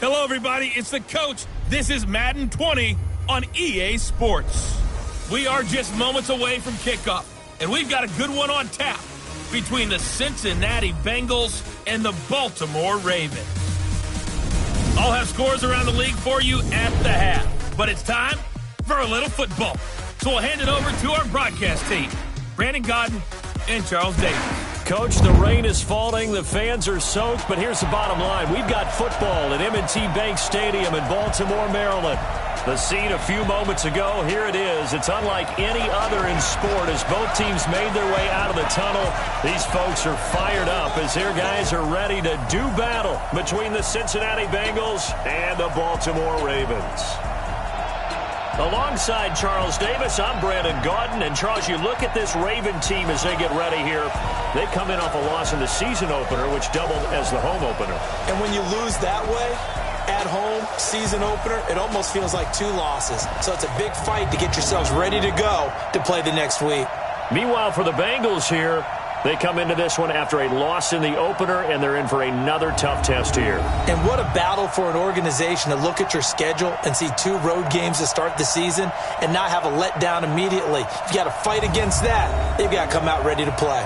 Hello, everybody. It's the coach. This is Madden 20 on EA Sports. We are just moments away from kickoff, and we've got a good one on tap between the Cincinnati Bengals and the Baltimore Ravens. I'll have scores around the league for you at the half, but it's time for a little football. So we'll hand it over to our broadcast team, Brandon Godden and Charles Davis. Coach, the rain is falling, the fans are soaked, but here's the bottom line. We've got football at M&T Bank Stadium in Baltimore, Maryland. The scene a few moments ago, here it is. It's unlike any other in sport as both teams made their way out of the tunnel. These folks are fired up as their guys are ready to do battle between the Cincinnati Bengals and the Baltimore Ravens. Alongside Charles Davis, I'm Brandon Godden. And, Charles, you look at this Raven team as they get ready here. They come in off a loss in the season opener, which doubled as the home opener. And when you lose that way, at home, season opener, it almost feels like 2 losses. So it's a big fight to get yourselves ready to go to play the next week. Meanwhile, for the Bengals here, they come into this one after a loss in the opener, and they're in for another tough test here. And what a battle for an organization to look at your schedule and see 2 road games to start the season and not have a letdown immediately. You've got to fight against that. They've got to come out ready to play.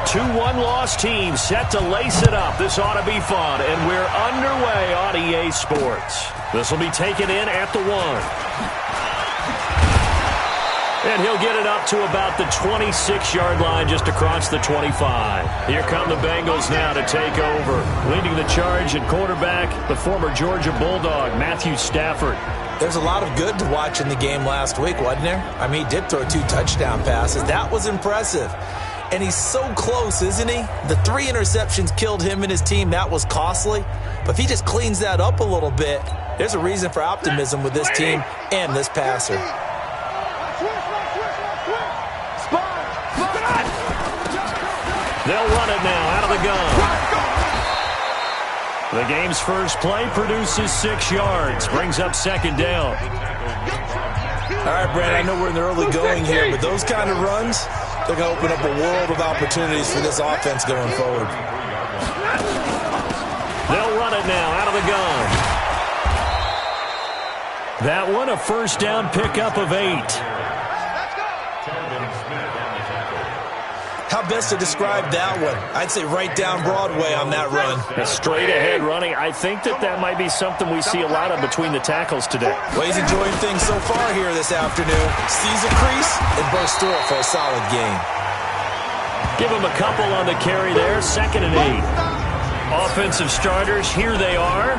Two one-loss teams set to lace it up. This ought to be fun, and we're underway on EA Sports. This will be taken in at the 1. And he'll get it up to about the 26-yard line just across the 25. Here come the Bengals now to take over. Leading the charge at quarterback, the former Georgia Bulldog, Matthew Stafford. There's a lot of good to watch in the game last week, wasn't there? I mean, he did throw 2 touchdown passes. That was impressive. And he's so close, isn't he? The 3 interceptions killed him and his team. That was costly. But if he just cleans that up a little bit, there's a reason for optimism with this team and this passer. They'll run it now out of the gun. The game's first play produces 6 yards. Brings up 2nd down. All right, Brad, I know we're in the early going here, but those kind of runs, they're going to open up a world of opportunities for this offense going forward. They'll run it now out of the gun. That one a first down pickup of 8. How best to describe that one? I'd say right down Broadway on that run. A straight ahead running. I think that might be something we see a lot of between the tackles today. Well, he's enjoying things so far here this afternoon. Sees a crease and bursts through it for a solid gain. Give him a couple on the carry there. 2nd and 8. Offensive starters, here they are.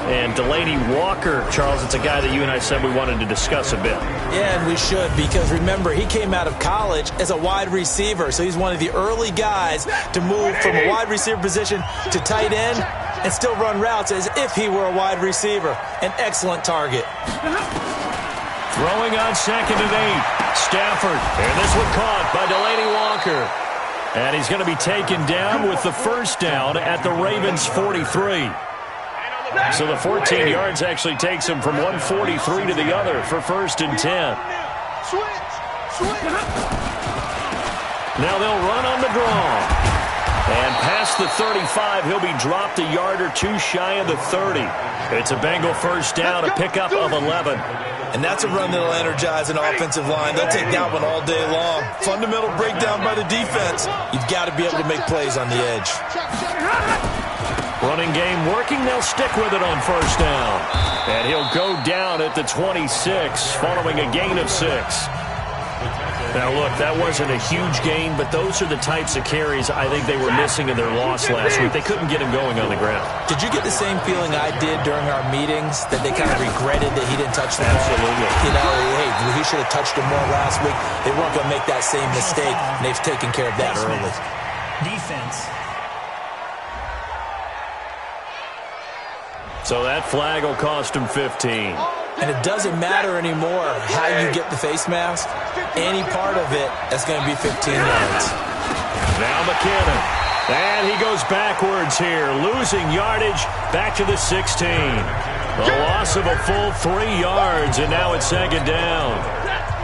And Delaney Walker, Charles, it's a guy that you and I said we wanted to discuss a bit. Yeah, and we should, because remember, he came out of college as a wide receiver, so he's one of the early guys to move from a wide receiver position to tight end and still run routes as if he were a wide receiver. An excellent target. Throwing on 2nd and 8. Stafford, and this one caught by Delaney Walker. And he's going to be taken down with the first down at the Ravens' 43. So the 14 yards actually takes him from 143 to the other for 1st and 10. Now they'll run on the draw. And past the 35, he'll be dropped a yard or 2 shy of the 30. It's a Bengal first down, a pickup of 11. And that's a run that'll energize an offensive line. They'll take that one all day long. Fundamental breakdown by the defense. You've got to be able to make plays on the edge. Running game working. They'll stick with it on first down. And he'll go down at the 26 following a gain of 6. Now, look, that wasn't a huge gain, but those are the types of carries I think they were missing in their loss last week. They couldn't get him going on the ground. Did you get the same feeling I did during our meetings, that they kind of regretted that he didn't touch the ball? Absolutely. You know, hey, he should have touched him more last week. They weren't going to make that same mistake, and they've taken care of that early. Defense. So that flag will cost him 15. And it doesn't matter anymore how you get the face mask. Any part of it is going to be 15 yards. Now McKinnon. And he goes backwards here, losing yardage back to the 16. The loss of a full 3 yards, and now it's second down.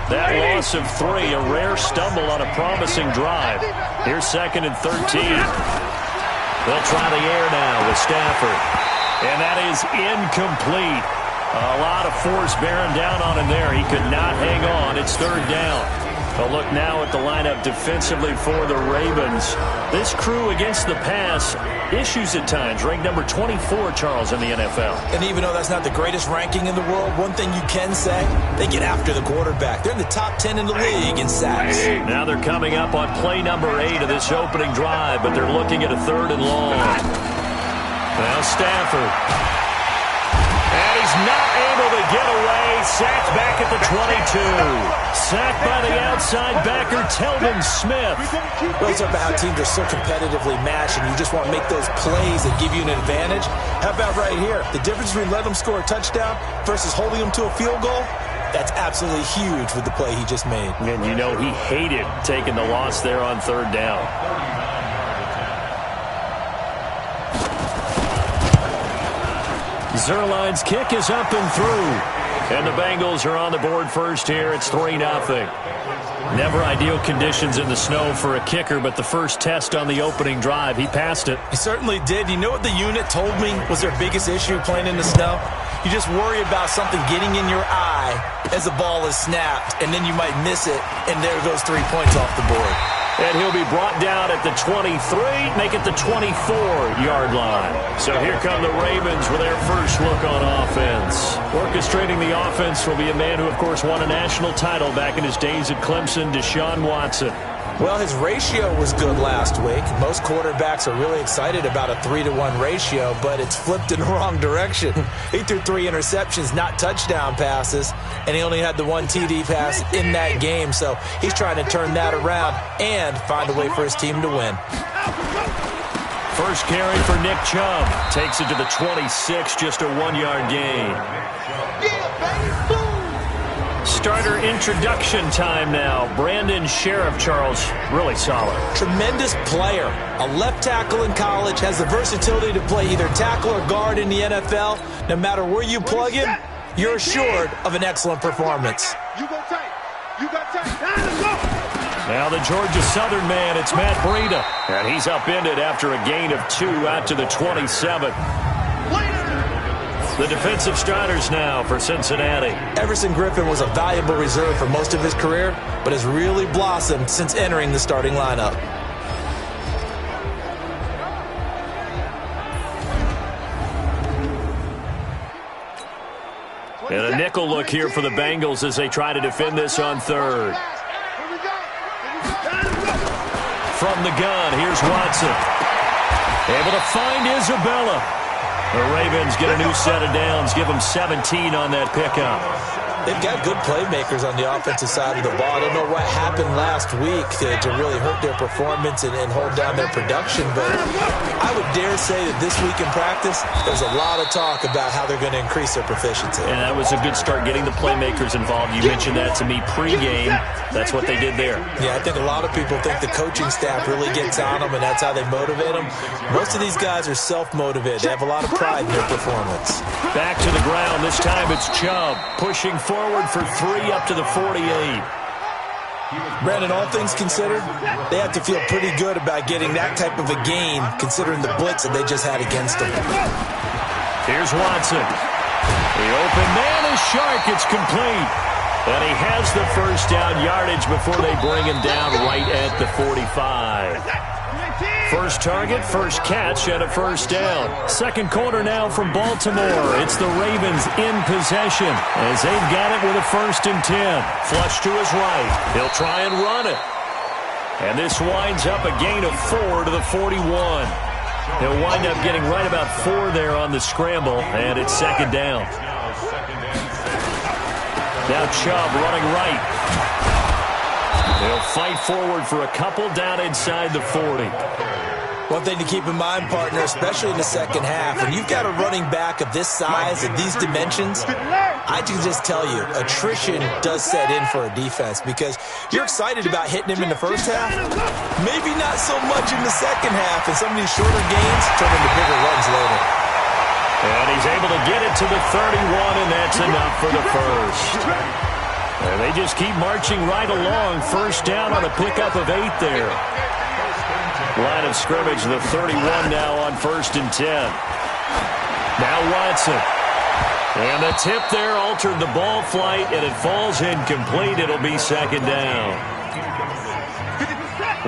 That loss of 3, a rare stumble on a promising drive. Here's second and 13. They'll try the air now with Stafford. And that is incomplete. A lot of force bearing down on him there. He could not hang on. It's third down. A look now at the lineup defensively for the Ravens. This crew against the pass, issues at times. Ranked number 24, Charles, in the NFL. And even though that's not the greatest ranking in the world, one thing you can say, they get after the quarterback. They're in the top 10 in the league in sacks. Now they're coming up on play number 8 of this opening drive, but they're looking at a third and long. Now Stafford. And he's not able to get away. Sacked back at the 22. Sacked by the outside backer, Telvin Smith. Those are about how teams are so competitively matched, and you just want to make those plays that give you an advantage. How about right here? The difference between letting them score a touchdown versus holding them to a field goal, that's absolutely huge with the play he just made. And you know he hated taking the loss there on third down. Zerline's kick is up and through. And the Bengals are on the board first here. It's 3-0. Never ideal conditions in the snow for a kicker, but the first test on the opening drive, he passed it. He certainly did. You know what the unit told me was their biggest issue playing in the snow? You just worry about something getting in your eye as the ball is snapped, and then you might miss it, and there goes 3 points off the board. And he'll be brought down at the 23, make it the 24-yard line. So here come the Ravens with their first look on offense. Orchestrating the offense will be a man who, of course, won a national title back in his days at Clemson, Deshaun Watson. Well, his ratio was good last week. Most quarterbacks are really excited about a 3-to-1 ratio, but it's flipped in the wrong direction. He threw 3 interceptions, not touchdown passes, and he only had the 1 TD pass in that game. So he's trying to turn that around and find a way for his team to win. First carry for Nick Chubb. Takes it to the 26, just a 1-yard gain. Starter introduction time now. Brandon Sheriff, Charles, really solid. Tremendous player. A left tackle in college, has the versatility to play either tackle or guard in the NFL. No matter where you plug him, you're assured of an excellent performance. Now the Georgia Southern man, it's Matt Breida. And he's upended after a gain of 2 out to the 27. The defensive starters now for Cincinnati. Everson Griffin was a valuable reserve for most of his career, but has really blossomed since entering the starting lineup. And a nickel look here for the Bengals as they try to defend this on third. From the gun, here's Watson. Able to find Isabella. The Ravens get a new set of downs, give them 17 on that pickup. They've got good playmakers on the offensive side of the ball. I don't know what happened last week to really hurt their performance and hold down their production, but I would dare say that this week in practice, there's a lot of talk about how they're going to increase their proficiency. And that was a good start, getting the playmakers involved. You mentioned that to me pregame. That's what they did there. Yeah, I think a lot of people think the coaching staff really gets on them, and that's how they motivate them. Most of these guys are self-motivated. They have a lot of pride in their performance. Back to the ground. This time it's Chubb pushing forward for 3 up to the 48. Brandon, all things considered, they have to feel pretty good about getting that type of a gain considering the blitz that they just had against them. Here's Watson. The open man is Shark. It's complete. And he has the first down yardage before they bring him down right at the 45. First target, first catch, and a first down. Second quarter now from Baltimore. It's the Ravens in possession as they've got it with a 1st and 10. Flush to his right. He'll try and run it. And this winds up a gain of 4 to the 41. He'll wind up getting right about 4 there on the scramble, and it's second down. Now Chubb running right. He'll fight forward for a couple down inside the 40. One thing to keep in mind, partner, especially in the second half, when you've got a running back of this size and these dimensions, I can just tell you, attrition does set in for a defense because you're excited about hitting him in the first half. Maybe not so much in the second half, and some of these shorter gains turn into bigger runs later. And he's able to get it to the 31, and that's enough for the first. And they just keep marching right along. First down on a pickup of 8 there. Line of scrimmage, the 31 now on 1st and 10. Now Watson. And the tip there altered the ball flight, and it falls incomplete. It'll be 2nd down.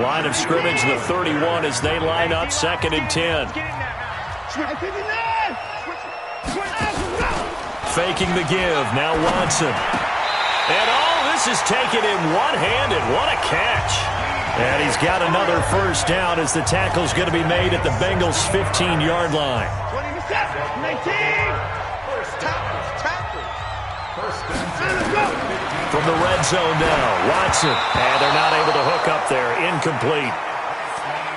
Line of scrimmage, the 31 as they line up 2nd and 10. Faking the give. Now Watson. And this is taken in one-handed. What a catch. And he's got another first down as the tackle's going to be made at the Bengals' 15-yard line. 19. From the red zone now, Watson. And they're not able to hook up there. Incomplete.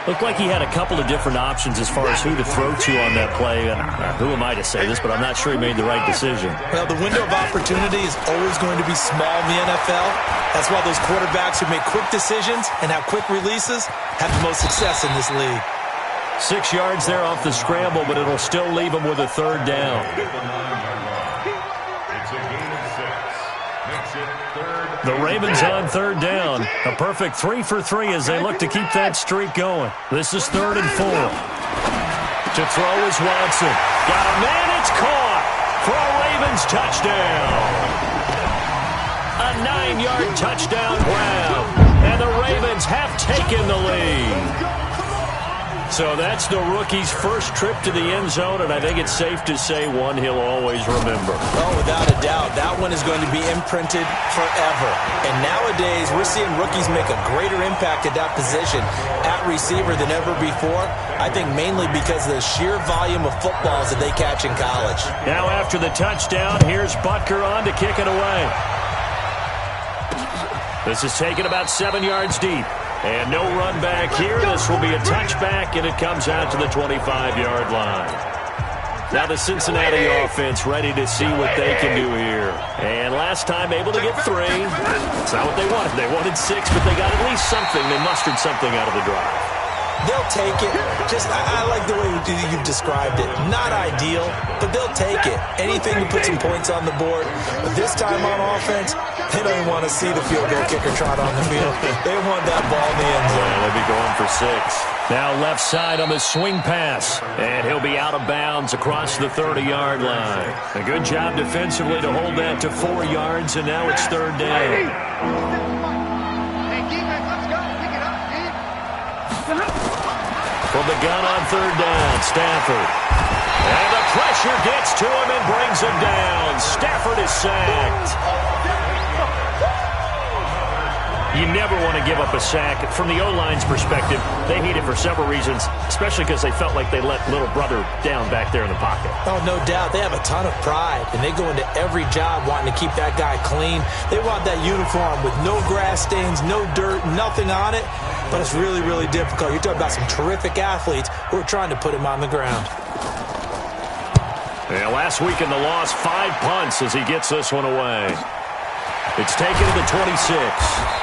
Looked like he had a couple of different options as far as who to throw to on that play. And who am I to say this, but I'm not sure he made the right decision. Well, the window of opportunity is always going to be small in the NFL. That's why those quarterbacks who make quick decisions and have quick releases have the most success in this league. 6 yards there off the scramble, but it'll still leave him with a 3rd down. The Ravens on 3rd down. A perfect 3 for 3 as they look to keep that streak going. This is 3rd and 4. To throw is Watson. Got a man, it's caught for a Ravens touchdown. A 9-yard touchdown grab. And the Ravens have taken the lead. So that's the rookie's first trip to the end zone, and I think it's safe to say one he'll always remember. Oh, without a doubt. That one is going to be imprinted forever. And nowadays, we're seeing rookies make a greater impact at that position at receiver than ever before. I think mainly because of the sheer volume of footballs that they catch in college. Now after the touchdown, here's Butker on to kick it away. This is taken about 7 yards deep. And no run back here. This will be a touchback, and it comes out to the 25-yard line. Now the Cincinnati offense ready to see what they can do here. And last time able to get 3. It's not what they wanted. They wanted 6, but they got at least something. They mustered something out of the drive. They'll take it. I like the way you've described it. Not ideal, but they'll take it. Anything to put some points on the board. But this time on offense, they don't even want to see the field goal kicker trot on the field. They want that ball in the end zone. Yeah, they'll be going for 6. Now left side on the swing pass. And he'll be out of bounds across the 30-yard line. A good job defensively to hold that to 4 yards, and now it's 3rd down. From the gun on 3rd down, Stafford. And the pressure gets to him and brings him down. Stafford is sacked. You never want to give up a sack. From the O-line's perspective, they hate it for several reasons, especially because they felt like they let little brother down back there in the pocket. Oh, no doubt. They have a ton of pride, and they go into every job wanting to keep that guy clean. They want that uniform with no grass stains, no dirt, nothing on it. But it's really, really difficult. You're talking about some terrific athletes who are trying to put him on the ground. Yeah, last week in the loss, 5 punts as he gets this one away. It's taken to the 26.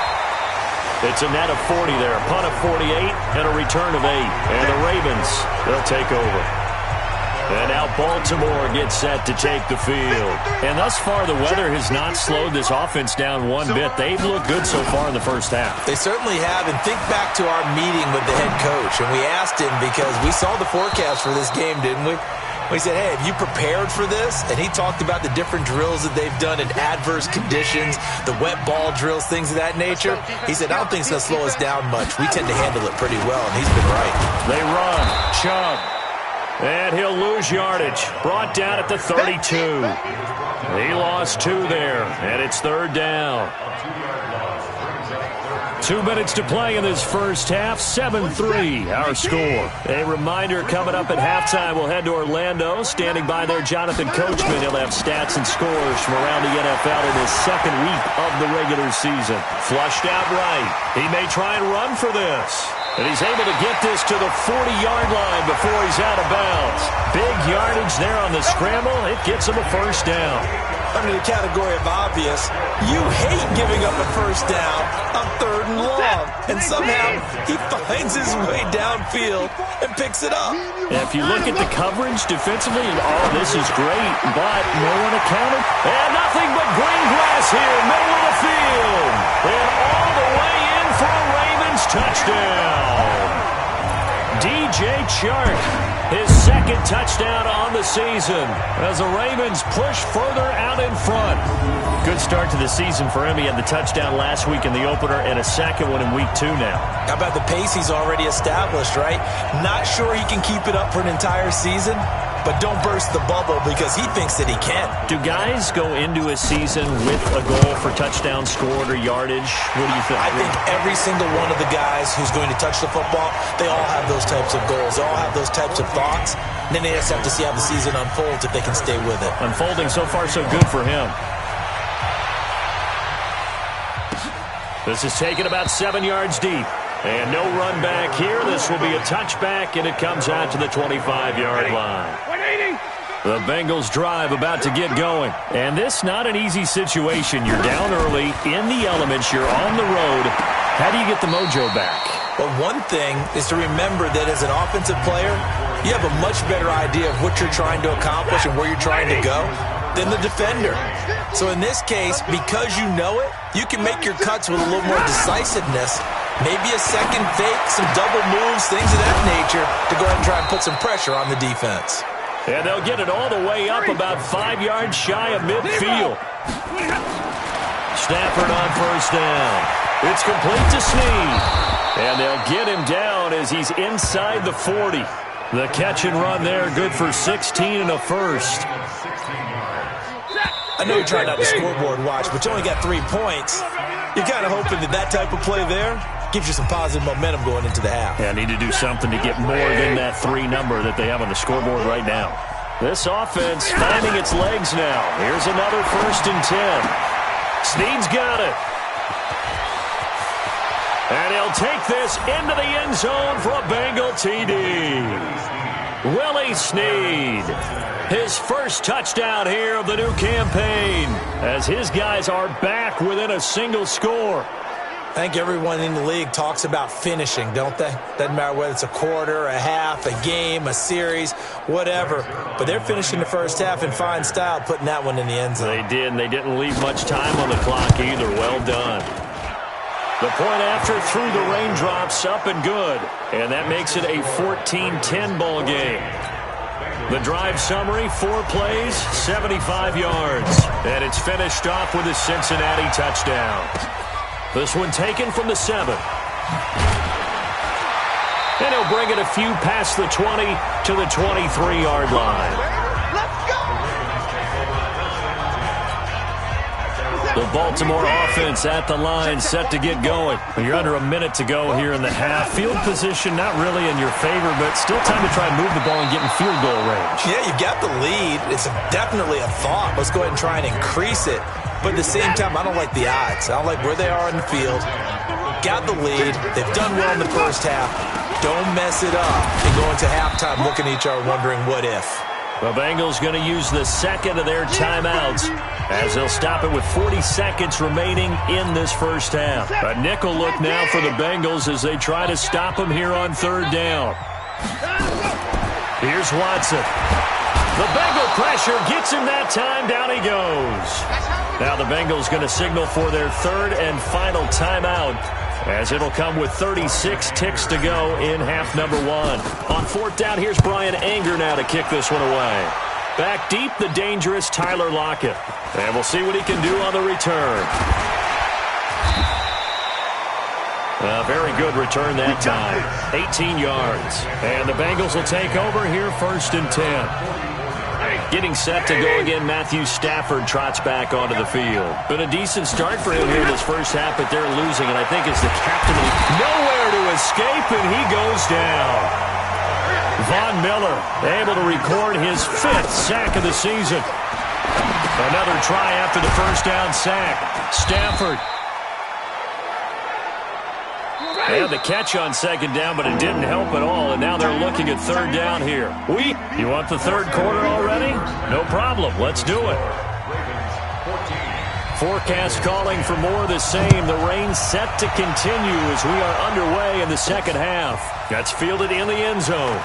It's a net of 40 there, a punt of 48, and a return of 8. And the Ravens, they'll take over. And now Baltimore gets set to take the field. And thus far, the weather has not slowed this offense down one bit. They've looked good so far in the first half. They certainly have. And think back to our meeting with the head coach. And we asked him because we saw the forecast for this game, didn't we? We said, hey, have you prepared for this? And he talked about the different drills that they've done in adverse conditions, the wet ball drills, things of that nature. He said, I don't think it's going to slow us down much. We tend to handle it pretty well, and he's been right. They run. Chubb. And he'll lose yardage. Brought down at the 32. He lost 2 there, and it's 3rd down. 2 minutes to play in this first half. 7-3, our score. A reminder coming up at halftime. We'll head to Orlando. Standing by there, Jonathan Coachman. He'll have stats and scores from around the NFL in his 2nd week of the regular season. Flushed out right. He may try and run for this. And he's able to get this to the 40-yard line before he's out of bounds. Big yardage there on the scramble. It gets him a first down. under the category of obvious. You hate giving up a first down on 3rd and long. And somehow he finds his way downfield and picks it up. If you look at the coverage defensively, oh, this is great, but no one accounted. And nothing but green grass here, middle of the field. And all the way in for a Ravens touchdown. DJ Chark, his second touchdown on the season as the Ravens push further out in front. Good start to the season for him. He had the touchdown last week in the opener and a second one in week 2 now. How about the pace he's already established, right? Not sure he can keep it up for an entire season, but don't burst the bubble because he thinks that he can. Do guys go into a season with a goal for touchdown scored or yardage? What do you think? I think every single one of the guys who's going to touch the football, they all have those types of goals. They all have those types of thoughts. And then they just have to see how the season unfolds if they can stay with it. Unfolding so far so good for him. This is taken about 7 yards deep. And no run back here. This will be a touchback, and it comes out to the 25-yard line. The Bengals drive about to get going. And this not an easy situation. You're down early, in the elements, you're on the road. How do you get the mojo back? Well, one thing is to remember that as an offensive player, you have a much better idea of what you're trying to accomplish and where you're trying to go than the defender. So in this case, because you know it, you can make your cuts with a little more decisiveness. Maybe a second fake, some double moves, things of that nature to go ahead and try and put some pressure on the defense. And they'll get it all the way up about 5 yards shy of midfield. Stafford on first down. It's complete to Snead. And they'll get him down as he's inside the 40. The catch and run there, good for 16 and a first. I know you're trying not to scoreboard watch, but you only got 3 points. You're kind of hoping that that type of play there gives you some positive momentum going into the half. Yeah, need to do something to get more than that 3 number that they have on the scoreboard right now. This offense finding its legs now. Here's another 1st and 10. Snead's got it. And he'll take this into the end zone for a Bengal TD. Willie Snead, his first touchdown here of the new campaign, as his guys are back within a single score. I think everyone in the league talks about finishing, don't they? Doesn't matter whether it's a quarter, a half, a game, a series, whatever. But they're finishing the first half in fine style, putting that one in the end zone. They did, and they didn't leave much time on the clock either. Well done. The point after through the raindrops, up and good. And that makes it a 14-10 ball game. The drive summary, 4 plays, 75 yards. And it's finished off with a Cincinnati touchdown. This one taken from the 7. And he'll bring it a few past the 20 to the 23-yard line. The Baltimore offense at the line, set to get going. You're under a minute to go here in the half. Field position not really in your favor, but still time to try and move the ball and get in field goal range. Yeah, you've got the lead. It's definitely a thought. Let's go ahead and try and increase it. But at the same time, I don't like the odds. I don't like where they are in the field. Got the lead. They've done well in the first half. Don't mess it up and go into halftime looking at each other wondering what if. The Bengals going to use the second of their timeouts as they'll stop it with 40 seconds remaining in this first half. A nickel look now for the Bengals as they try to stop them here on 3rd down. Here's Watson. The Bengal pressure gets him that time. Down he goes. Now the Bengals going to signal for their 3rd and final timeout, as it'll come with 36 ticks to go in half number 1. On 4th down, here's Brian Anger now to kick this one away. Back deep, the dangerous Tyler Lockett. And we'll see what he can do on the return. A very good return that time. 18 yards. And the Bengals will take over here 1st and 10. Getting set to go again, Matthew Stafford trots back onto the field. Been a decent start for him here in this first half, but they're losing, and I think it's the captain. Nowhere to escape, and he goes down. Von Miller able to record his 5th sack of the season. Another try after the first down sack. Stafford. They had the catch on 2nd down, but it didn't help at all, and now they're looking at 3rd down here. You want the 3rd quarter already? No problem. Let's do it. Forecast calling for more of the same. The rain set to continue as we are underway in the second half. That's fielded in the end zone.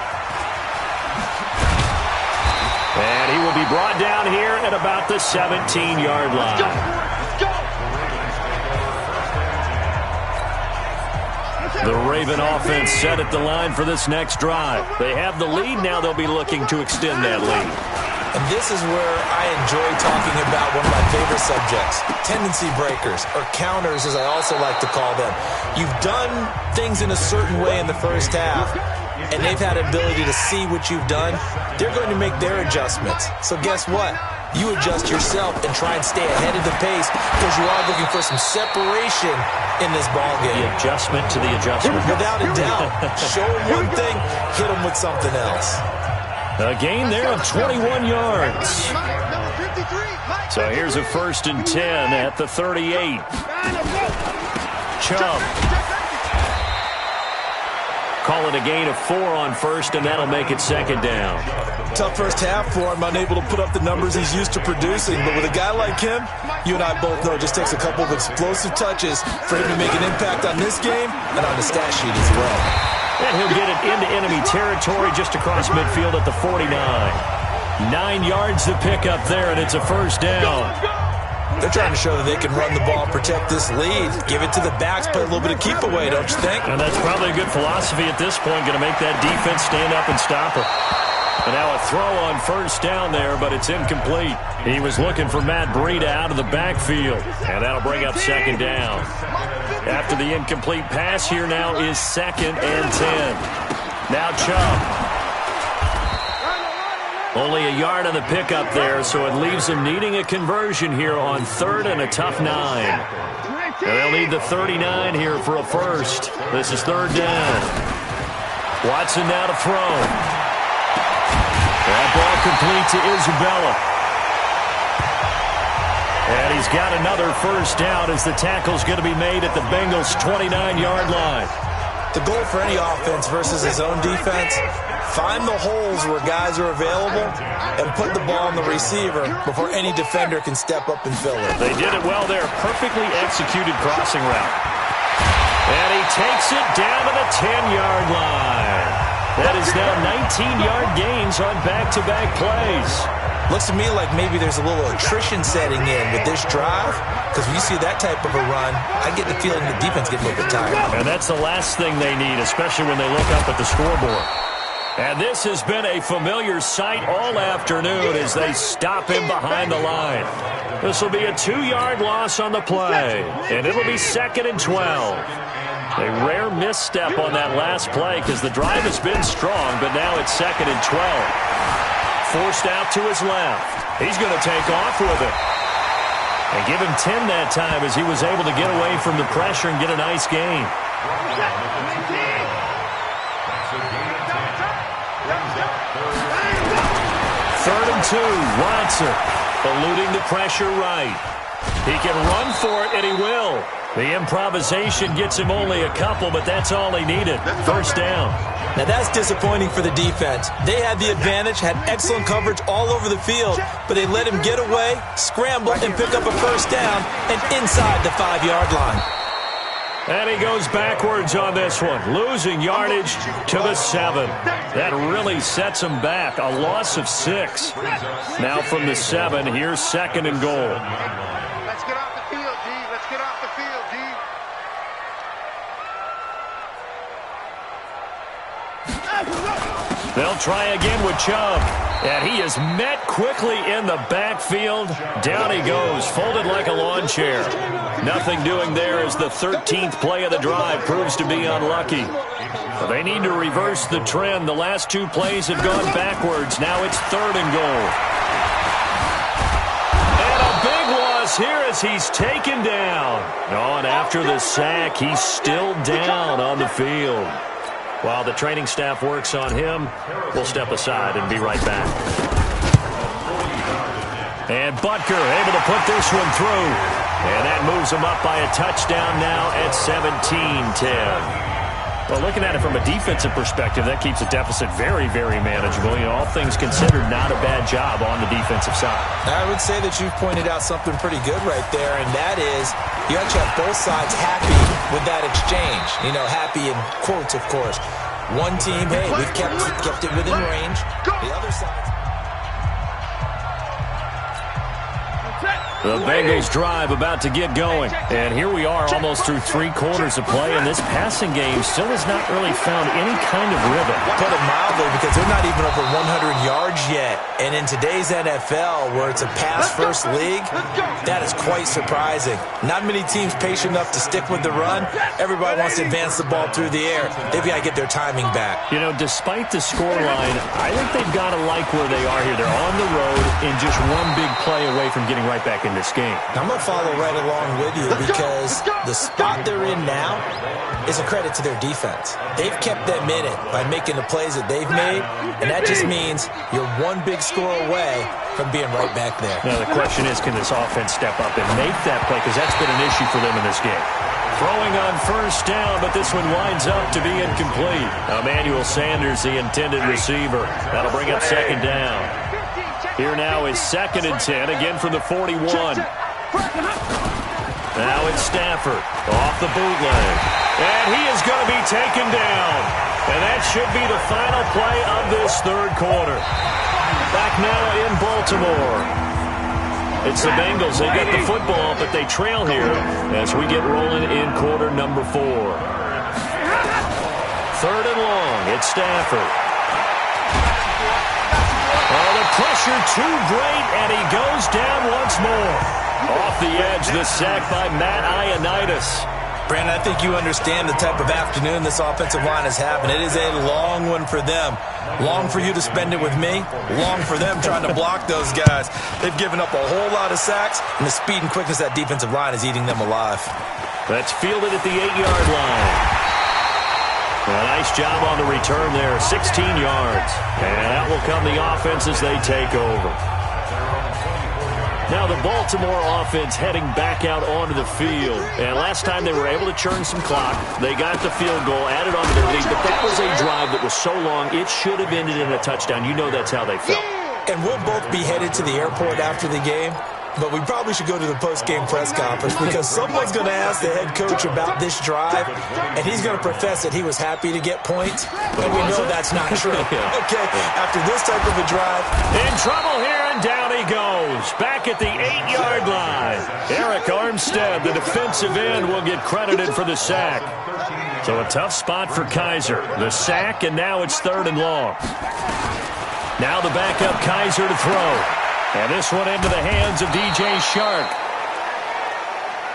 And he will be brought down here at about the 17-yard line. The Raven offense set at the line for this next drive. They have the lead. Now they'll be looking to extend that lead. And this is where I enjoy talking about one of my favorite subjects, tendency breakers, or counters as I also like to call them. You've done things in a certain way in the first half, and they've had an ability to see what you've done. They're going to make their adjustments. So guess what? You adjust yourself and try and stay ahead of the pace because you are looking for some separation in this ballgame. The adjustment to the adjustment. Without a doubt. Show them one thing, hit them with something else. A gain there of 21 yards. So here's a 1st and 10 at the 38. Chubb. Call it a gain of 4 on first, and that'll make it 2nd down. Tough first half for him, unable to put up the numbers he's used to producing. But with a guy like him, you and I both know it just takes a couple of explosive touches for him to make an impact on this game and on the stat sheet as well. And he'll get it into enemy territory just across midfield at the 49. 9 yards to pick up there, and it's a 1st down. They're trying to show that they can run the ball and protect this lead. Give it to the backs, play a little bit of keep away, don't you think? And that's probably a good philosophy at this point, going to make that defense stand up and stop her. And now a throw on 1st down there, but it's incomplete. He was looking for Matt Breida out of the backfield, and that'll bring up 2nd down. After the incomplete pass, here now is 2nd and 10. Now Chubb. Only a yard on the pickup there, so it leaves them needing a conversion here on 3rd and a tough 9. And they'll need the 39 here for a 1st. This is 3rd down. Watson now to throw. That ball complete to Isabella. And he's got another 1st down as the tackle's going to be made at the Bengals' 29-yard line. The goal for any offense versus his own defense, find the holes where guys are available and put the ball on the receiver before any defender can step up and fill it. They did it well there. Perfectly executed crossing route. And he takes it down to the 10-yard line. That is now 19-yard gains on back-to-back plays. Looks to me like maybe there's a little attrition setting in with this drive, because when you see that type of a run, I get the feeling the defense gets a little bit tired. And that's the last thing they need, especially when they look up at the scoreboard. And this has been a familiar sight all afternoon as they stop him behind the line. This will be a 2-yard loss on the play, and it'll be 2nd and 12. A rare misstep on that last play because the drive has been strong, but now it's 2nd and 12. Forced out to his left. He's going to take off with it. And give him 10 that time as he was able to get away from the pressure and get a nice gain. 3rd and 2. Watson eluding the pressure right. He can run for it, and he will. The improvisation gets him only a couple, but that's all he needed. 1st down. Now that's disappointing for the defense. They had the advantage, had excellent coverage all over the field, but they let him get away, scramble, and pick up a 1st down and inside the 5-yard line. And he goes backwards on this one, losing yardage to the 7. That really sets him back, a loss of 6. Now from the 7, here's 2nd and goal. Let's get off the field, D. Let's get off the field, D. They'll try again with Chubb. And he is met quickly in the backfield. Down he goes, folded like a lawn chair. Nothing doing there as the 13th play of the drive proves to be unlucky. They need to reverse the trend. The last 2 plays have gone backwards. Now it's 3rd and goal. And a big loss here as he's taken down. Oh, and after the sack, he's still down on the field. While the training staff works on him, we'll step aside and be right back. And Butker able to put this one through. And that moves him up by a touchdown now at 17-10. Well, looking at it from a defensive perspective, that keeps the deficit very, very manageable. You know, all things considered, not a bad job on the defensive side. I would say that you've pointed out something pretty good right there, and that is you actually have both sides happy with that exchange. You know, happy in quotes, of course. One team, hey, we've kept it within range. The other side. The Bengals drive about to get going. And here we are almost through 3 quarters of play, and this passing game still has not really found any kind of rhythm. Put it mildly, because they're not even over 100 yards yet. And in today's NFL, where it's a pass-first league, that is quite surprising. Not many teams patient enough to stick with the run. Everybody wants to advance the ball through the air. They've got to get their timing back. You know, despite the scoreline, I think they've got to like where they are here. They're on the road and just one big play away from getting right back in this game. I'm going to follow right along with you, because the spot they're in now is a credit to their defense. They've kept them in it by making the plays that they've made, and that just means you're one big score away from being right back there. Now the question is, can this offense step up and make that play, because that's been an issue for them in this game. Throwing on first down, but this one winds up to be incomplete. Emmanuel Sanders, the intended receiver. That'll bring up second down. Here now is 2nd and 10, again from the 41. Now it's Stafford off the bootleg. And he is going to be taken down. And that should be the final play of this third quarter. Back now in Baltimore. It's the Bengals. They got the football, but they trail here as we get rolling in quarter number 4. 3rd and long. It's Stafford. Oh, the pressure too great, and he goes down once more. Off the edge, the sack by Matt Ioannidis. Brandon, I think you understand the type of afternoon this offensive line is having. It is a long one for them. Long for you to spend it with me. Long for them trying to block those guys. They've given up a whole lot of sacks, and the speed and quickness of that defensive line is eating them alive. That's fielded at the 8-yard line. Well, nice job on the return there, 16 yards. And out will come the offense as they take over. Now the Baltimore offense heading back out onto the field. And last time they were able to churn some clock. They got the field goal, added on to their lead. But that was a drive that was so long, it should have ended in a touchdown. You know that's how they felt. And we'll both be headed to the airport after the game. But we probably should go to the post-game press conference, because someone's going to ask the head coach about this drive, and he's going to profess that he was happy to get points, and we know that's not true. Okay, after this type of a drive. In trouble here, and down he goes. Back at the 8-yard line. Eric Armstead, the defensive end, will get credited for the sack. So a tough spot for Kaiser. The sack, and now it's 3rd and long. Now the backup Kaiser to throw. And this one into the hands of DJ Shark.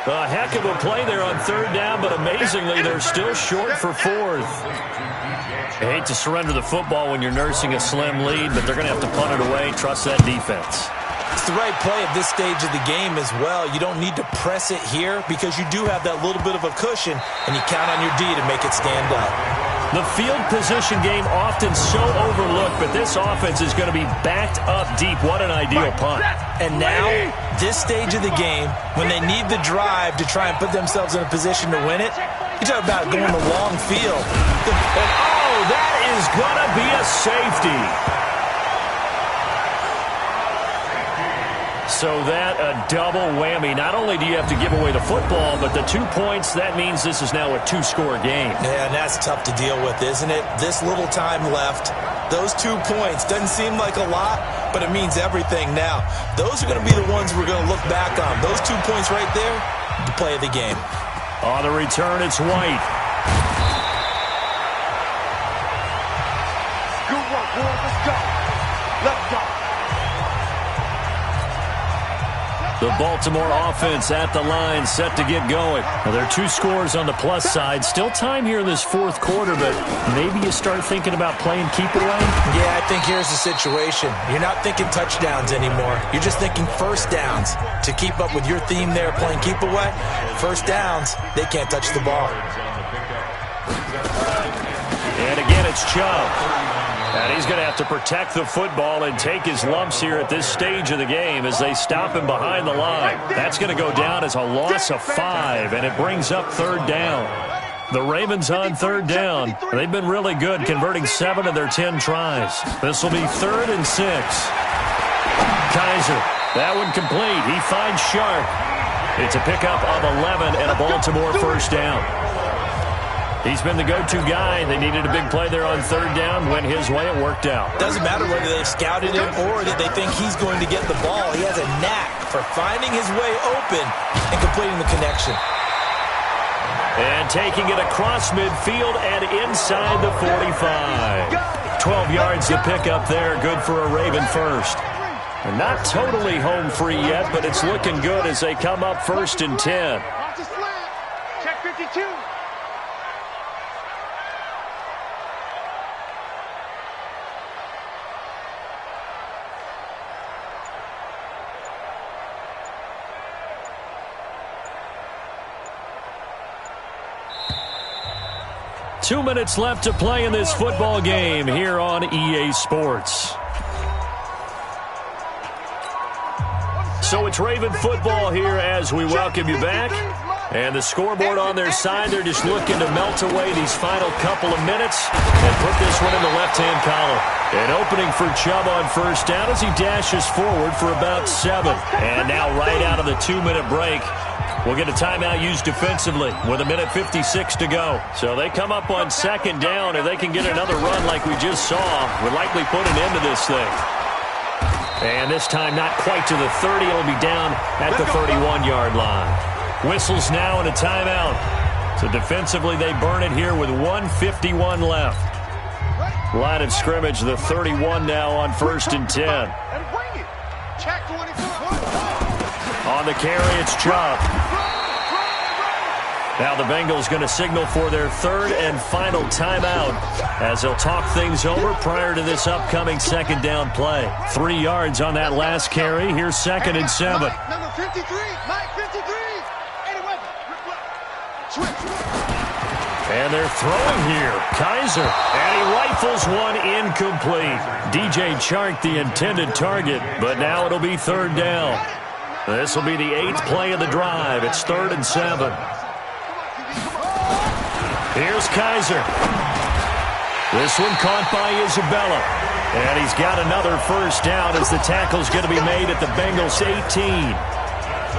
A heck of a play there on 3rd down, but amazingly, they're still short for 4th. I hate to surrender the football when you're nursing a slim lead, but they're going to have to punt it away. Trust that defense. It's the right play at this stage of the game as well. You don't need to press it here, because you do have that little bit of a cushion, and you count on your D to make it stand up. The field position game often so overlooked, but this offense is going to be backed up deep. What an ideal punt. And now, this stage of the game, when they need the drive to try and put themselves in a position to win it, you talk about going the long field. And oh, that is going to be a safety. So that a double whammy. Not only do you have to give away the football, but the 2 points, that means this is now a 2-score game. Yeah, and that's tough to deal with, isn't it? This little time left. Those 2 points doesn't seem like a lot, but it means everything now. Those are going to be the ones we're going to look back on. Those 2 points right there, the play of the game. On the return, it's White. Good work, boys. Let's go. Let's go. The Baltimore offense at the line, set to get going. Now, there are 2 scores on the plus side. Still time here in this 4th quarter, but maybe you start thinking about playing keep away? Yeah, I think here's the situation. You're not thinking touchdowns anymore. You're just thinking first downs. To keep up with your theme there, playing keep away, first downs, they can't touch the ball. And again, it's Chubb. And he's going to have to protect the football and take his lumps here at this stage of the game as they stop him behind the line. That's going to go down as a loss of 5, and it brings up 3rd down. The Ravens on third down. They've been really good, converting 7 of their 10 tries. This will be 3rd and 6. Kaiser, that one complete. He finds Sharp. It's a pickup of 11 and a Baltimore first down. He's been the go-to guy. They needed a big play there on third down. Went his way. It worked out. Doesn't matter whether they've scouted him or that they think he's going to get the ball. He has a knack for finding his way open and completing the connection. And taking it across midfield and inside the 45. 12 yards to pick up there. Good for a Raven first. They're not totally home free yet, but it's looking good as they come up 1st and 10. Check 52. Two minutes left to play in this football game here on EA Sports. So it's Raven football here as we welcome you back. And the scoreboard on their side, they're just looking to melt away these final couple of minutes and put this one in the left-hand column. An opening for Chubb on first down as he dashes forward for about 7. And now right out of the 2-minute break, we'll get a timeout used defensively with 1:56 to go. So they come up on second down. If they can get another run like we just saw, would likely put an end to this thing. And this time not quite to the 30. It'll be down at the 31-yard line. Whistles now and a timeout. So defensively they burn it here with 1:51 left. Line of scrimmage, the 31 now on 1st and 10. On the carry, it's Chubb. Now the Bengals going to signal for their 3rd and final timeout as they'll talk things over prior to this upcoming second down play. 3 yards on that last carry. Here's 2nd and 7. Number 53, Mike 53. And they're throwing here. Kaiser. And he rifles one incomplete. DJ Chark, the intended target, but now it'll be 3rd down. This will be the 8th play of the drive. It's 3rd and 7. Here's Kaiser. This one caught by Isabella. And he's got another first down as the tackle's going to be made at the Bengals 18.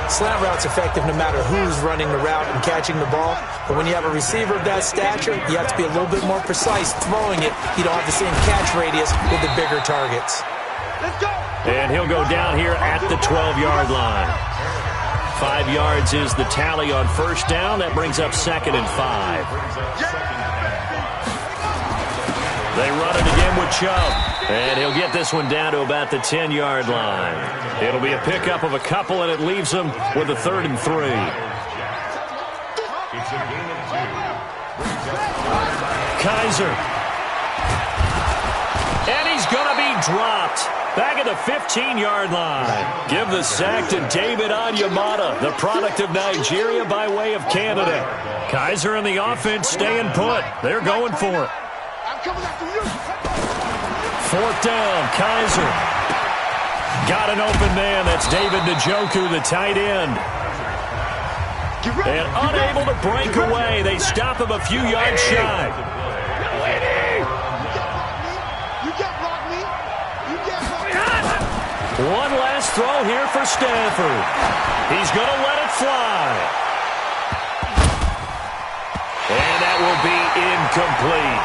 Slant route's effective no matter who's running the route and catching the ball. But when you have a receiver of that stature, you have to be a little bit more precise throwing it. You don't have the same catch radius with the bigger targets. Let's go. And he'll go down here at the 12-yard line. 5 yards is the tally on first down. That brings up 2nd and 5. They run it again with Chubb. And he'll get this one down to about the 10-yard line. It'll be a pickup of a couple, and it leaves them with a 3rd and 3. Kaiser. And he's going to be dropped. Back at the 15-yard line. Give the sack to David Onyemata, the product of Nigeria by way of Canada. Kaiser and the offense staying put. They're going for it. I'm coming after you. 4th down, Kaiser. Got an open man. That's David Njoku, the tight end. And unable to break away. They stop him a few yards shy. One last throw here for Stanford. He's going to let it fly. And that will be incomplete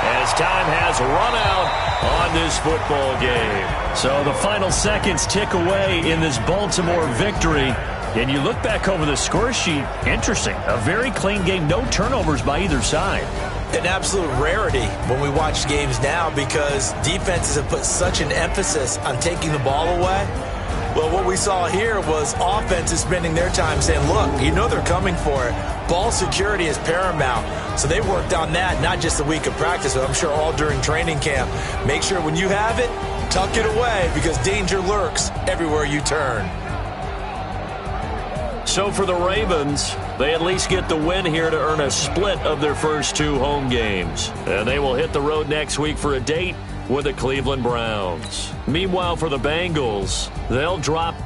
as time has run out on this football game. So the final seconds tick away in this Baltimore victory. And you look back over the score sheet, interesting. A very clean game, no turnovers by either side. An absolute rarity when we watch games now because defenses have put such an emphasis on taking the ball away. Well, what we saw here was offenses spending their time saying, look, you know they're coming for it. Ball security is paramount. So they worked on that not just a week of practice, but I'm sure all during training camp. Make sure when you have it, tuck it away because danger lurks everywhere you turn. So for the Ravens, they at least get the win here to earn a split of their first 2 home games. And they will hit the road next week for a date with the Cleveland Browns. Meanwhile, for the Bengals, they'll drop